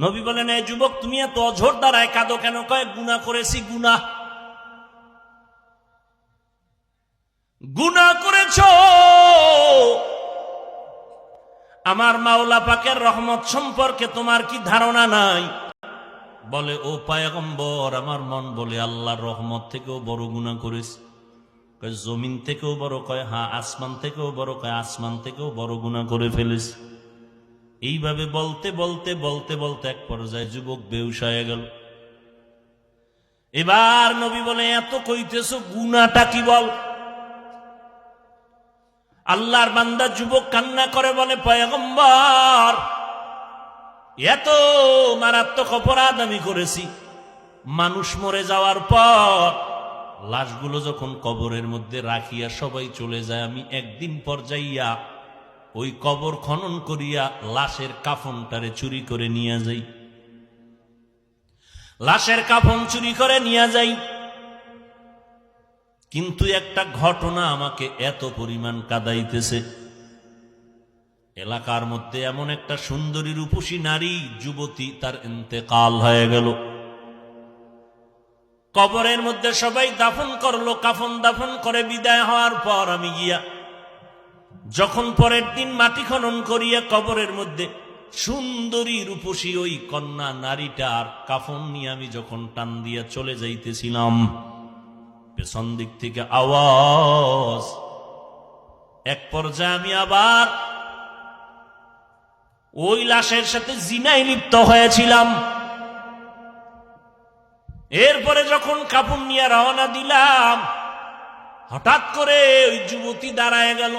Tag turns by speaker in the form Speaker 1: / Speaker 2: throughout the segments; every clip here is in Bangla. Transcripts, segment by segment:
Speaker 1: নবী বলেন, এই যুবক তুমি এত অঝোর দ্বারায় কাঁদো কেন? কয়, গুনাহ করেছি। গুনাহ করেছো, আমার মাওলা পাকের রহমত সম্পর্কে তোমার কি ধারণা নাই? বলে, ও পয়গম্বর, আমার মন বলে আল্লাহর রহমত থেকেও বড় গুনাহ করেছি। কয়, জমিন থেকেও বড়? কয়, হ্যাঁ। আসমান থেকেও বড়? কয়, আসমান থেকেও বড় গুনাহ করে ফেলেছি। এইভাবে বলতে বলতে বলতে বলতে এক পর্যায়ে যুবক বেহুশ হয়ে গেল। এবার নবী বলে, এত কইতেছো, গুনাহটা কি বল? আল্লাহর বান্দা যুবক কান্না করে বলে, পয়গম্বর, এত মারাত্মক অপরাধ আমি করেছি। মানুষ মরে যাওয়ার পর লাশগুলো যখন কবরের মধ্যে রাখিয়া সবাই চলে যায়, আমি একদিন পর যাইয়া ওই কবর খনন করিয়া লাশের কাফনটারে চুরি করে নিয়ে যাই। লাশের কাফন চুরি করে নিয়ে যাই, কিন্তু একটা ঘটনা আমাকে এত পরিমাণ কাঁদাইতেছে। এলাকার মধ্যে এমন একটা সুন্দরী রূপসী নারী যুবতী, তার ইন্তেকাল হয়ে গেল। কবরের মধ্যে সবাই দাফন করলো, কাফন দাফন করে বিদায় হওয়ার পর আমি গিয়া যখন পরের দিন মাটি খনন করিয়া কবরের মধ্যে সুন্দরী রূপসী ওই কন্যা নারীটার কাফন নিয়ে আমি যখন টান দিয়া চলে যাইতেছিলাম, পেছন দিক থেকে আওয়াজ। এক পর্যায়ে আমি আবার ওই লাশের সাথে জিনায় লিপ্ত হয়েছিলাম। এরপরে যখন কাফন নিয়ে রওনা দিলাম, হঠাৎ করে ওই যুবতী দাঁড়ায় গেল,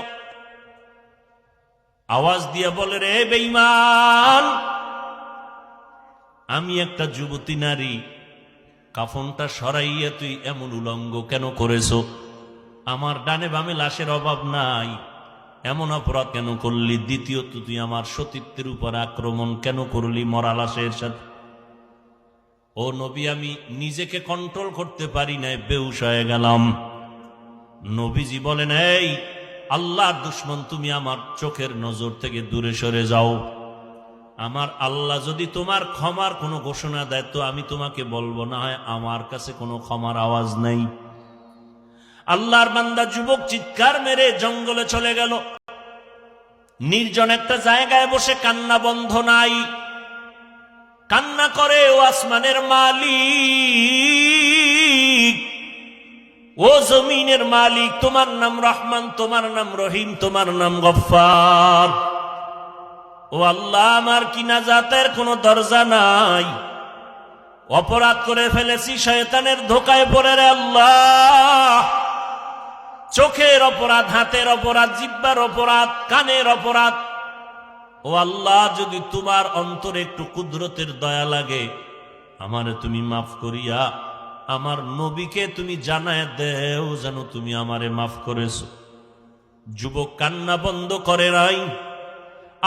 Speaker 1: আওয়াজ দিয়ে বলে, রে বেঈমান, আমি একটা যুবতী নারী, কাফনটা সরাইয়া তুই এমন উলঙ্গ কেন করেছো? আমার ডানে বামে লাশের অভাব নাই, এমন অপরাধ কেন করলি? দ্বিতীয়ত, তুই আমার সতীত্বের উপর আক্রমণ কেন করলি মরা লাশের সাথে? ও নবী, আমি নিজেকে কন্ট্রোল করতে পারি নাই, বেহুশ হয়ে গেলাম। নবীজি বলেন, এই আল্লাহর দুশমন, তুমি আমার চোখের নজর থেকে দূরে সরে যাও। আমার আল্লাহ যদি তোমার ক্ষমার কোনো ঘোষণা দেয় তো আমি তোমাকে বলবো, না হয় আমার কাছে কোনো ক্ষমার আওয়াজ নেই। আল্লাহর বান্দা যুবক চিৎকার মেরে জঙ্গলে চলে গেল। নির্জন একটা জায়গায় বসে কান্না বন্ধ নাই, কান্না করে, ও আসমানের মালিক, ও জমিনের মালিক, তোমার নাম রহমান, তোমার নাম রহিম, তোমার নাম গফফার। ও আল্লাহ, আমার কি নাজাতের কোনো দরজা নাই? অপরাধ করে ফেলেছি, শয়তানের ধোকায় পড়ে রে আল্লাহ। চোখের অপরাধ, হাতের অপরাধ, জিহ্বার অপরাধ, কানের অপরাধ। ও আল্লাহ, যদি তোমার অন্তরে একটু কুদরতের দয়া লাগে, আমারে তুমি মাফ করিয়া আমার নবীকে তুমি জানায় দেও যেন তুমি আমারে মাফ করেছো। যুবক কান্না বন্ধ করে নাই।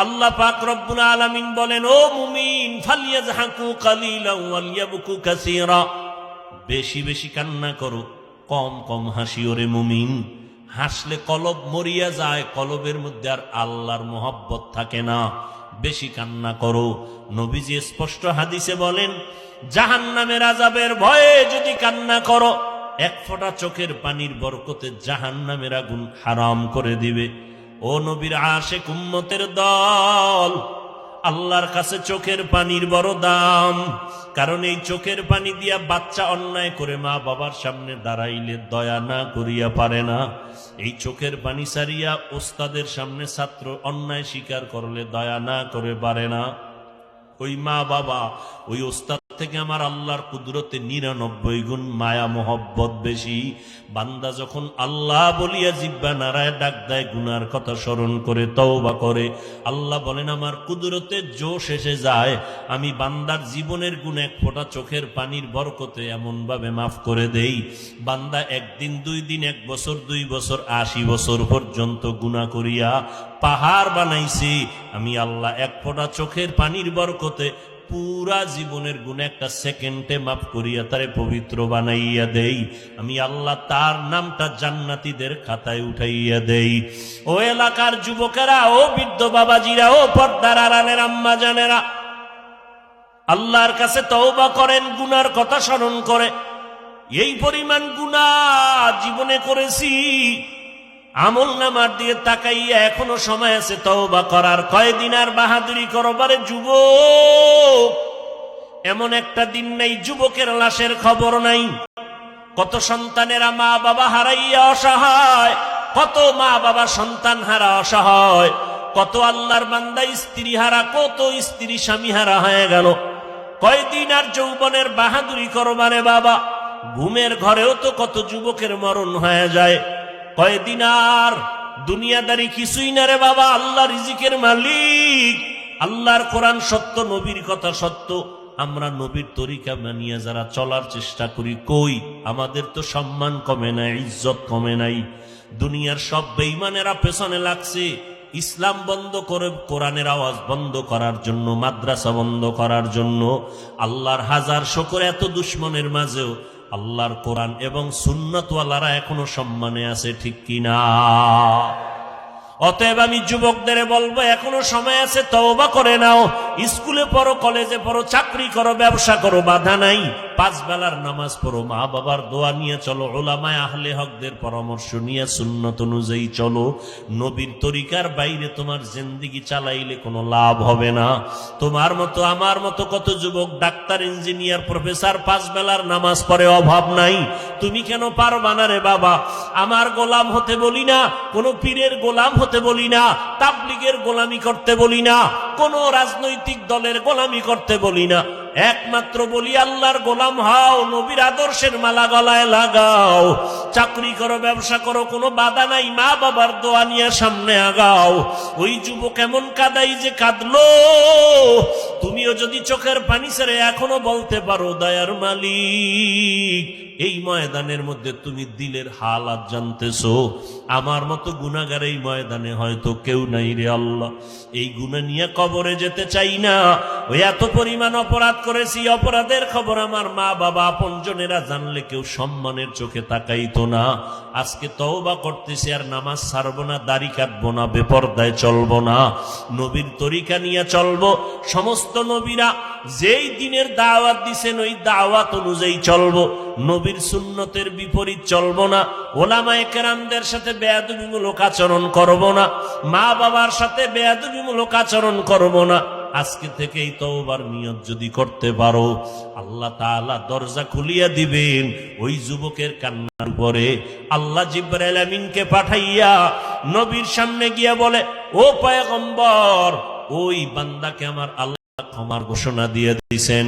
Speaker 1: আল্লাহ পাক রব্বুল আলামিন বলেন, ও মুমিন, ফালিয়াযহাকু কালিলান ওয়ালিয়াবকু কাসীরা, বেশি বেশি কান্না করো, কম কম হাসিও রে মুমিন। হাসলে কলব মরিয়া যায়, কলবের মধ্যে আর আল্লাহর মোহাব্বত থাকে না। বেশি কান্না করো। নবীজি স্পষ্ট হাদিসে বলেন, জাহান্নামের আযাবের ভয়ে যদি কান্না করো, এক ফোঁটা চোখের পানির বরকতে জাহান্নামের আগুন হারাম করে দিবে। ও নবীর আশিক উম্মতের দল, আল্লাহর কাছে চোখের পানির বড় দাম। কারণ এই চোখের পানি দিয়া বাচ্চা অন্যায় করে মা বাবার সামনে দাঁড়াইলে দয়া না করিয়া পারে না। এই চোখের পানি সারিয়া ওস্তাদের সামনে ছাত্র অন্যায় স্বীকার করলে দয়া না করে পারে না। ওই মা বাবা, ওই ওস্তাদ থেকে আমার আল্লাহর কুদরতে 99 গুণ মায়া মোহব্বত বেশি। বান্দা যখন আল্লাহ বলিয়া জিহ্বা নাড়ায় ডাক দেয়, গুনার কথা স্মরণ করে তওবা করে, আল্লাহ বলেন আমার কুদরতে জোশ এসে যায়। আমি বান্দার জীবনের গুণ এক ফোঁটা চোখের পানির বরকতে এমন ভাবে মাফ করে দেই, বান্দা একদিন, 2 দিন, 1 বছর, 2 বছর, 80 বছর পর্যন্ত গুনাহ করিয়া পাহাড় বানাইছি, আমি আল্লাহ এক ফোঁটা চোখের পানির বরকতে পুরা জীবনের গুণ একটা সেকেন্ডে মাফ করিয়া তারে পবিত্র বানাইয়া দেই। আমি আল্লাহ তার নামটা জান্নাতীদের খাতায় উঠাইয়া দেই। ও এলাকার যুবকেরা, ও বৃদ্ধ বাবাজিরা, ও পর্দার আড়ালের আম্মা জানেরা, আল্লাহর কাছে তওবা করেন, গুনার কথা স্মরণ করে। এই পরিমাণ গুনাহ জীবনে করেছি, আমল নামার দিয়ে তাকাইয়া এখনো সময় আছে তওবা করার। কয়দিন আর বাহাদুরি করবারে যুবক? এমন একটা দিন নাই যুবকের লাশের খবর নাই। কত সন্তানেরা মা বাবা হারাইয়া অসহায়, কত মা বাবা সন্তান হারা অসহায়, কত আল্লাহর বান্দা স্ত্রী হারা, কত স্ত্রী স্বামী হারা হয়ে গেল। কয়দিন আর যৌবনের বাহাদুরি করবারে বাবা? ঘুমের ঘরেও তো কত যুবকের মরণ হয়ে যায়। কয়দিন আর দুনিয়াদারি কিছুই না রে বাবা। আল্লাহ রিজিকের মালিক, আল্লাহর কোরআন সত্য, নবীর কথা সত্য। আমরা নবীর তরিকা মানিয়ে যারা চলার চেষ্টা করি, কই আমাদের তো সম্মান কমে নাই, ইজ্জত কমে নাই। দুনিয়ার সব বেঈমানেরা পেছনে লাগছে ইসলাম বন্ধ করে, কোরআনের আওয়াজ বন্ধ করার জন্য, মাদ্রাসা বন্ধ করার জন্য। আল্লাহর হাজার শুকর, এত দুশ্মনের মাঝেও আল্লাহর কোরআন এবং সুন্নাতওয়ালারা এখনো সম্মানে আছে, ঠিক কিনা? অতএব আমি যুবকদের বলবো, এখনো সময় আছে, তওবা করে নাও। স্কুলে পড়ো, কলেজে পড়ো, চাকরি করো, ব্যবসা করো, বাধা নাই। 5 বেলার নামাজ পড়ো, মা বাবার দোয়া নিয়ে চলো, উলামায়ে আহলে হকদের পরামর্শ নিয়ে সুন্নত অনুযায়ী চলো। নবীর তরিকার বাইরে তোমার জিন্দেগি চালাইলে কোনো লাভ হবে না। তোমার মতো আমার মতো কত যুবক ডাক্তার, ইঞ্জিনিয়ার, প্রফেসর 5 বেলার নামাজ পড়ে, অভাব নাই। তুমি কেন পারবা না রে বাবা? আমার গোলাম হতে বলি না, কোন পীরের গোলাম হতে বলি না, তাবলীগের গোলামি করতে বলি না, কোন রাজনৈতিক দলের গোলামি করতে বলি না। একমাত্র বলি আল্লাহর গোলাম হও, নবীর আদর্শের মালা গলায় লাগাও। চাকরি করো, ব্যবসা করো, কোনো বাধা নাই। মা বাবার দোয়া নিয়ে সামনে আগাও। ওই যুবক এমন কাদাই যে কাঁদলো, তুমিও যদি চোখের পানি ছেড়ে এখনো বলতে পারো, দয়ার মালিক, এই ময়দানের মধ্যে তুমি দিলের হালাত জানতেছো। আমার মতো গুনাহগার এই ময়দানে হয়তো কেউ নাই রে আল্লাহ। এই গুনাহ নিয়ে কবরে যেতে চাই না। ওই এত পরিমাণ অপরাধ করেছি, অপরাধের খবর আমার মা বাবা আপনজনেরা জানলে কেউ সম্মানের চোখে তাকাইতো না। আজকে তওবা করতেছি, আর নামাজ ছাড়বো না, দাড়ি কাটবো না, বেপরদায় চলবো না, নবীর তরিকা নিয়ে চলবো। সমস্ত নবীরা যেই দিনের দাওয়াত দিছেন ওই দাওয়াত অনুযায়ী চলবো। নবীর সুন্নতের বিপরীত চলবো না। ওলামায়ে কেরামদের সাথে বেয়াদবিমূলক আচরণ করবো না। মা বাবার সাথে বেয়াদবিমূলক আচরণ করবো না। আজকে থেকেই তওবার নিয়ত যদি করতে পারো, আল্লাহ তাআলা দরজা খুলিয়া দিবেন। ওই যুবকের কান্নার পরে আল্লাহ জিবরাইল আমিনকে পাঠাইয়া নবীর সামনে গিয়া বলে, ও পয়গম্বর, ওই বান্দাকে আমার আল্লাহ ক্ষমার ঘোষণা দিয়ে দিয়েছেন।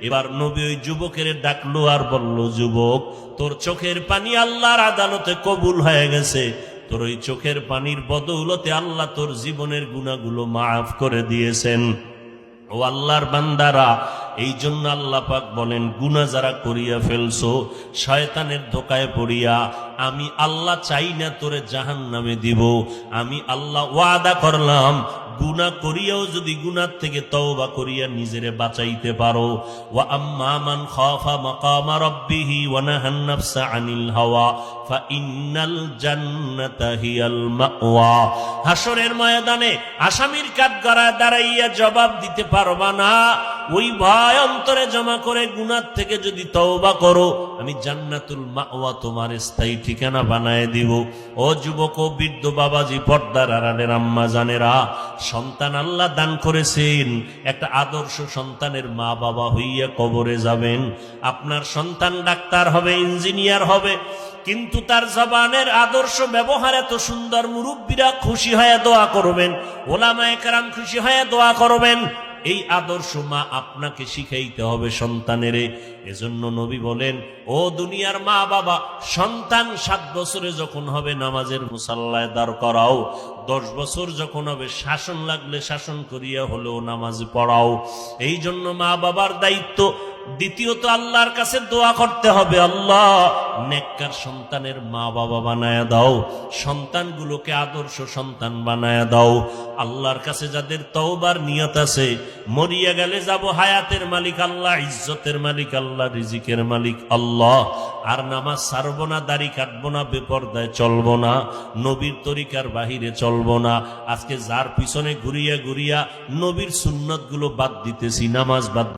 Speaker 1: এবার নবী ওই যুবকের ডাকলো আর বলল, যুবক, তোর চোখের পানি আল্লাহর আদালতে কবুল হয়ে গেছে। তোর ওই চোখের পানির বদৌলতে আল্লাহ তোর জীবনের গুনাহগুলো মাফ করে দিয়েছেন। ও আল্লাহর বান্দারা, এই জন্য আল্লাহ পাক বলেন, গুনাহ যারা করিয়া ফেলছো শয়তানের ধোকায় পড়িয়া, আমি আল্লাহ চাই না তোরে জাহান্নামে দিব। আমি আল্লাহ ওয়াদা করলাম, গুনাহ করিয়াও যদি গুনাহ থেকে তওবা করিয়া নিজেরে বাঁচাইতে পারো। ওয়া আম্মা মান খাফা মাকামা রাব্বিহি ওয়া নাহান নাফসা আনিল হাওয়া ফা ইন্নাল জান্নাতা হিয়াল মাওয়া। হাসরের ময়দানে আসামির কাঠগড়ায় দাঁড়াইয়া জবাব দিতে পারবা না। ওই ভয় অন্তরে জমা করে গুনাহ থেকে যদি তওবা করো, আমি জান্নাতুল মাওয়া তোমার স্থায়ী ঠিকানা বানায় দিব। ও যুবক, ও বৃদ্ধ বাবাজি, পর্দার আড়ালের আম্মা জানেরা, সন্তান আল্লাহ দান করেছেন। একটা আদর্শ সন্তানের মা বাবা হইয়া কবরে যাবেন। আপনার সন্তান ডাক্তার হবে, ইঞ্জিনিয়ার হবে, কিন্তু তার জবানের আদর্শ ব্যবহার এত সুন্দর, মুরব্বীরা খুশি হয়ে দোয়া করবেন, ওলামায়ে কেরাম খুশি হয়ে দোয়া করবেন। এই আদর্শ মা আপনাকে শিখাইতে হবে সন্তানেরে। এজন্য নবী বলেন, ও দুনিয়ার মা বাবা, সন্তান 7 বছরে যখন হবে নামাজের মুসাল্লায় দাঁড় করাও। 10 বছর যখন হবে শাসন লাগলে শাসন করিয়া হলেও নামাজ পড়াও। এই জন্য মা বাবার দায়িত্ব। দ্বিতীয়ত আল্লাহর কাছে দোয়া করতে হবে, আল্লাহ নেককার সন্তানের মা বাবা বানায়া দাও, সন্তানগুলোকে আদর্শ সন্তান বানায়া দাও। আল্লাহর কাছে যাদের তওবার নিয়ত আছে, মরিয়া গেলে যাব, হায়াতের মালিক আল্লাহ, ইজ্জতের মালিক আল্লাহ, রিজিকের মালিক আল্লাহ। আর নামাজ ছাড়বো না, দাড়ি কাটবো না, বেপরদায় চলবো না, নবীর তরিকার বাহিরে চলবো না। আজকে যার পিছনে ঘুরিয়া ঘুরিয়া নবীর সুন্নতগুলো বাদ দিতেছি, নামাজ বাদ